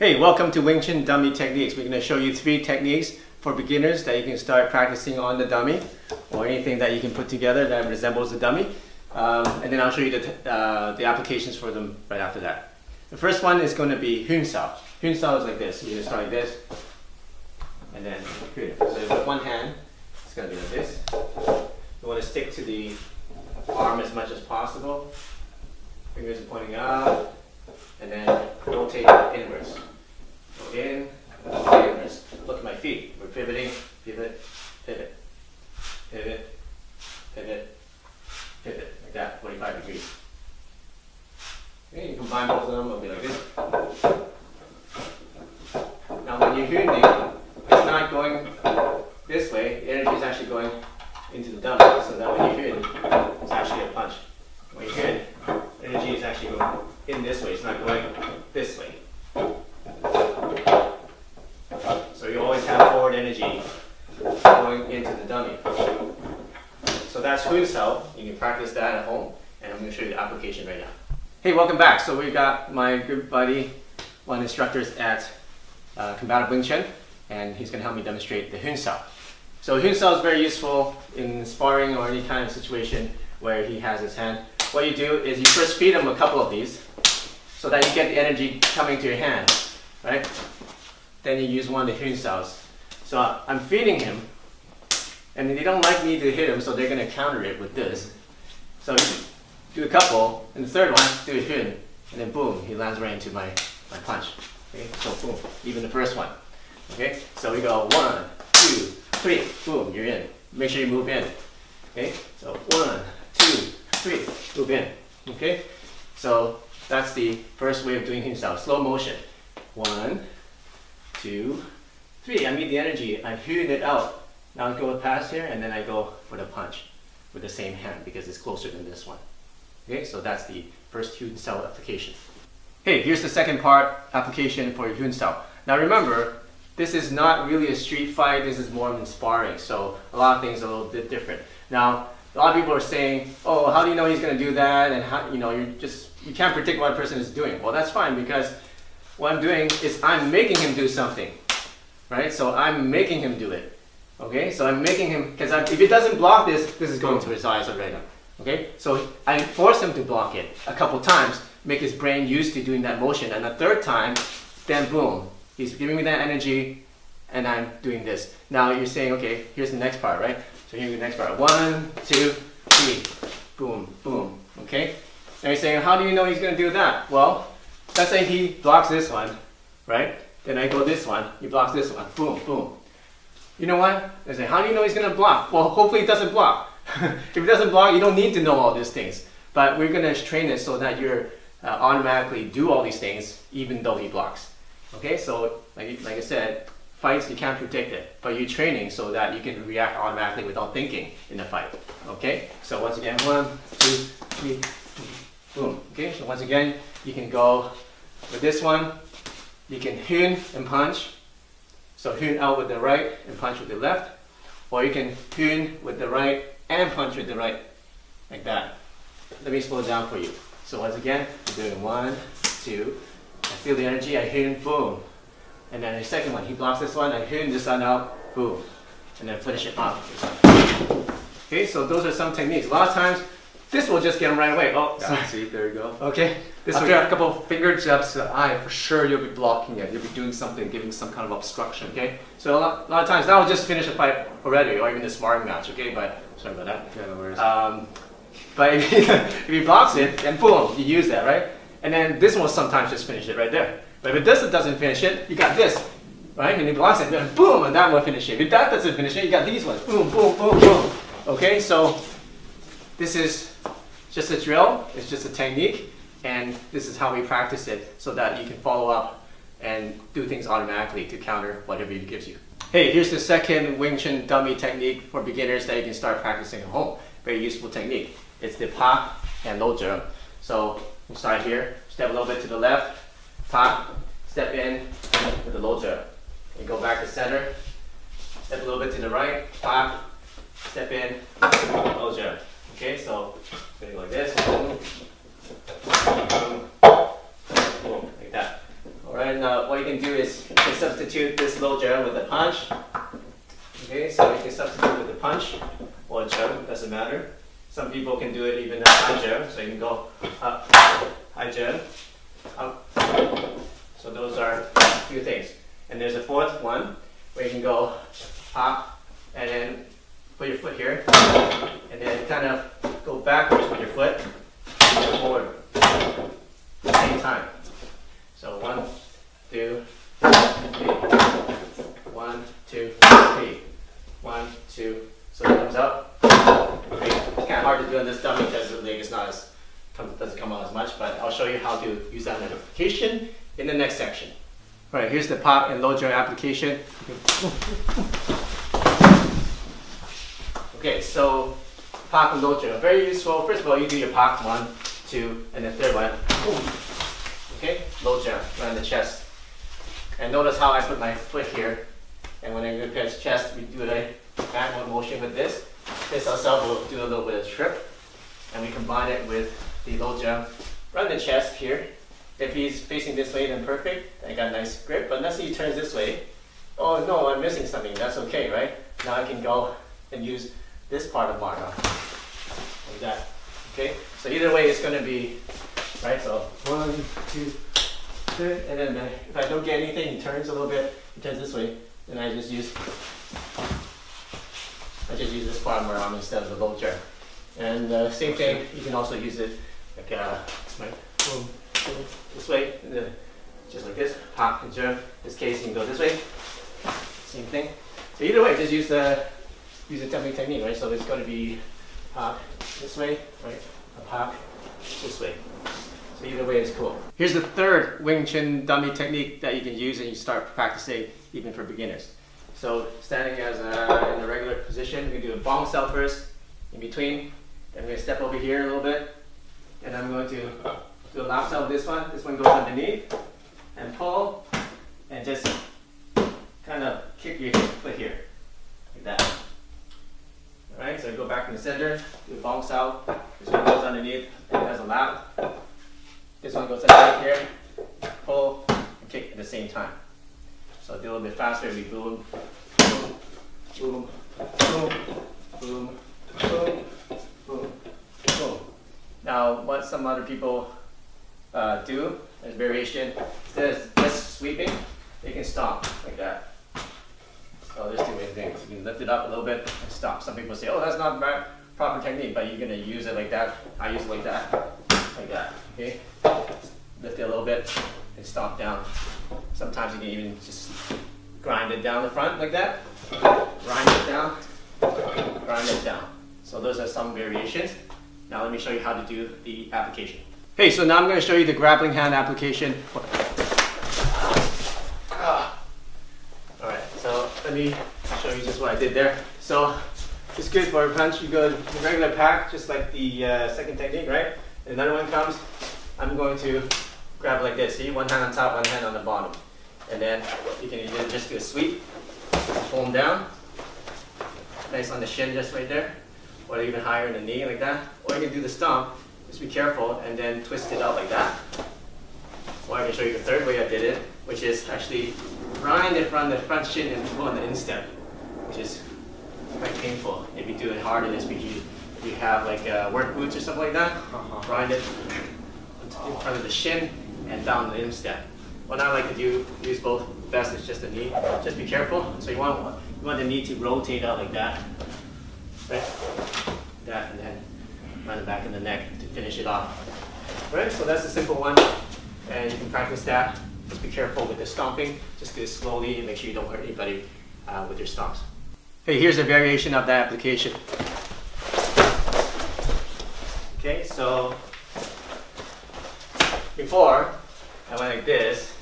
Hey, welcome to Wing Chun Dummy Techniques. We're going to show you 3 techniques for beginners that you can start practicing on the dummy or anything that you can put together that resembles a dummy. And then I'll show you the applications for them right after that. The first one is going to be Hun Sao. Hun Sao is like this. You're going to start like this and then Hun. So with one hand, it's going to be like this. You want to stick to the arm as much as possible. Fingers are pointing up and then rotate inwards. Go in, inwards. Look at my feet. We're pivoting, pivot, pivot, pivot, pivot, pivot, like that, 45 degrees. Okay, you combine both of them, it'll be like this. Now when you're Huning, it's not going this way, the energy is actually going into the dummy, so that when you Hun, it's actually a punch. When you Hun, energy is actually going in this way, it's not going this way. So you always have forward energy going into the dummy. So that's Hun Sao. You can practice that at home, and I'm going to show you the application right now. Hey, welcome back. So we've got my good buddy, one of the instructors at Combative Wing Chun, and he's going to help me demonstrate the Hun Sao. So Hun Sao is very useful in sparring or any kind of situation where he has his hand. What you do is you first feed him a couple of these so that you get the energy coming to your hand, right? Then you use one of the Hun Saos. So I'm feeding him, and they don't like me to hit him, so they're going to counter it with this. So do a couple, and the third one, do a Hun, and then boom, he lands right into my punch. Okay, so boom, even the first one. Okay, so we go 1, 2, 3, boom, you're in. Make sure you move in. Okay, so 1, 2, 3, move in. Okay, so that's the first way of doing Hun Sao, slow motion. 1, 2, 3. I meet the energy, I Hun it out. Now I go past here, and then I go for the punch with the same hand because it's closer than this one. Okay, so that's the first Hun Sao application. Hey, here's the second part application for Hun Sao. Now remember, this is not really a street fight, this is more than sparring, so a lot of things are a little bit different. Now, a lot of people are saying, oh, how do you know he's going to do that? And how, you can't predict what a person is doing. Well, that's fine, because what I'm doing is I'm making him do something, right? So I'm making him do it, okay? So I'm making him, because if he doesn't block this, this is going to his eyes already, okay? So I force him to block it a couple times, make his brain used to doing that motion, and the third time, then boom, he's giving me that energy, and I'm doing this. Now you're saying, okay, here's the next part, right? So here's the next part. 1, 2, 3, boom, boom, okay? Now you're saying, how do you know he's going to do that? Well, let's say he blocks this one, right? Then I go this one, he blocks this one, boom, boom. You know what? I say, how do you know he's going to block? Well, hopefully he doesn't block. If he doesn't block, you don't need to know all these things. But we're going to train it so that you're automatically do all these things even though he blocks. Okay, so like I said, fights, you can't predict it, but you're training so that you can react automatically without thinking in a fight. Okay, so once again, 1, 2, 3, boom. Okay, so once again, you can go with this one, you can Hun and punch. So Hun out with the right and punch with the left, or you can Hun with the right and punch with the right, like that. Let me slow it down for you. So once again, we're doing 1, 2, I feel the energy, I Hun, boom. And then the second one, he blocks this one, I Hun this one out, boom. And then finish it off. Okay, so those are some techniques. A lot of times, this will just get him right away. Oh, sorry. See, there you go. Okay. After a couple of finger jabs to the eye, for sure you'll be blocking it. You'll be doing something, giving some kind of obstruction. Okay. So a lot of times that will just finish a fight already, or even a sparring match. Okay, but sorry about that. Yeah, no worries. But if he blocks it, then boom, you use that, right? And then this will sometimes just finish it right there. But if this doesn't finish it, you got this, right? And he blocks it, then boom, and that will finish it. If that doesn't finish it, you got these ones, boom, boom, boom, boom. Okay, so this is just a drill, it's just a technique, and this is how we practice it so that you can follow up and do things automatically to counter whatever he gives you. Hey, here's the second Wing Chun dummy technique for beginners that you can start practicing at home. Very useful technique. It's the pop and low jump. So we'll start here, step a little bit to the left, pop, step in with the low jump. And go back to center, step a little bit to the right, pop, step in, low jump. Okay, so going like this, boom, boom, boom, like that. All right. Right, now what you can do is you can substitute this low jump with a punch. Okay, so you can substitute with a punch or a jump, doesn't matter. Some people can do it even a high jump, so you can go up, high jump, up. So those are a few things. And there's a fourth one where you can go up and then put your foot here, and then kind of go backwards with your foot and go forward at the same time. So 1, 2, 3. 1, 2, 3. 1, 2. So it comes up. Okay. It's kind of hard to do on this dummy because the leg is not as doesn't come out as much, but I'll show you how to use that application in the next section. All right, here's the pop and low joint application. Okay, so pop and low joint, very useful. First of all, you do your pop 1, 2, and the third one. Okay, low jump right on the chest. And notice how I put my foot here. And when I go past chest, we do a backward motion with this. This ourselves will do a little bit of trip. And we combine it with the low jump right on the chest here. If he's facing this way, then perfect. I got a nice grip. But let's say he turns this way. Oh no, I'm missing something. That's okay, right? Now I can go and use this part of Marta. Like that. Okay? So either way, it's going to be, right? So 1, 2, 3. And then if I don't get anything, he turns a little bit. He turns this way. Then I just use this part of my arm instead of the low jump. And same thing, you can also use it like boom, boom, this way, just like this, pop and jump. In this case, you can go this way. Same thing. So either way, just use the dummy technique, right? So it's going to be pop this way, right? A pop this way. So either way is cool. Here's the third Wing Chun dummy technique that you can use and you start practicing even for beginners. So standing as in the regular position, we do a bong cell first, in between. Then we're going to step over here a little bit. And I'm going to do a lap cell with this one. This one goes underneath and pull and just kind of kick your foot here, like that. Alright, so I go back in the center, do a bong cell. This one goes underneath and has a lap. This one goes underneath here, pull and kick at the same time. So do a little bit faster, we boom, boom, boom, boom, boom, boom, boom, boom. Now, what some other people do as variation, instead of just sweeping, they can stomp like that. So there's two main things. You can lift it up a little bit and stomp. Some people say, oh, that's not proper technique, but you're going to use it like that. I use it like that, okay? Lift it a little bit and stomp down. Sometimes you can even just grind it down the front like that. Grind it down, grind it down. So those are some variations. Now let me show you how to do the application. Hey, so now I'm going to show you the grappling hand application. Alright, so let me show you just what I did there. So it's good for a punch. You go to the regular pack, just like the second technique, right? And another one comes, I'm going to grab like this. See, one hand on top, one hand on the bottom. And then you can either just do a sweep, pull them down, nice on the shin just right there, or even higher in the knee like that. Or you can do the stomp, just be careful, and then twist it out like that. Or I can show you the third way I did it, which is actually grind it from the front shin and pull on the instep, which is quite painful if you do it hard in this species. If you have like work boots or something like that, grind it in front of the shin and down the instep. What I like to do, use both. Best is just the knee. Just be careful. So you want the knee to rotate out like that, right? That, and then run it back in the neck to finish it off. Right? So that's a simple one, and you can practice that. Just be careful with the stomping. Just do it slowly and make sure you don't hurt anybody with your stomps. Hey, here's a variation of that application. Okay, so before I went like this,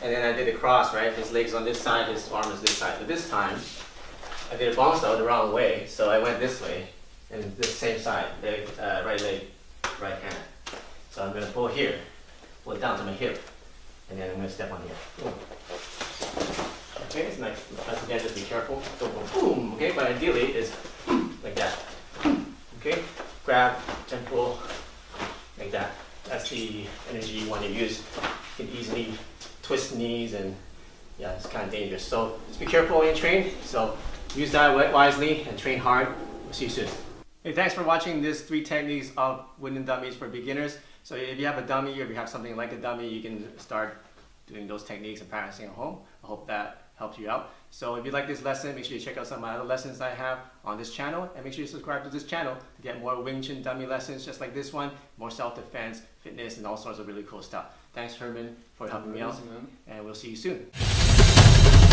and then I did a cross, right? His leg's on this side, his arm is this side. But this time, I did a bong cell the wrong way, so I went this way, and the same side, right leg, right hand. So I'm going to pull here, pull it down to my hip, and then I'm going to step on here. Boom. Okay, it's nice. Once again, just be careful. Don't go boom, okay? But ideally, it's like that. Okay? Grab and pull like that. That's the energy you want to use. You can easily twist knees, and yeah, it's kind of dangerous. So just be careful when you train. So use that wisely and train hard. We'll see you soon. Hey, thanks for watching this 3 techniques of wooden dummies for beginners. So if you have a dummy or if you have something like a dummy, you can start doing those techniques and practicing at home. I hope that helps you out. So if you like this lesson, make sure you check out some of my other lessons I have on this channel, and make sure you subscribe to this channel to get more Wing Chun dummy lessons just like this one, more self-defense, fitness, and all sorts of really cool stuff. Thanks, Herman, for helping me out, and we'll see you soon.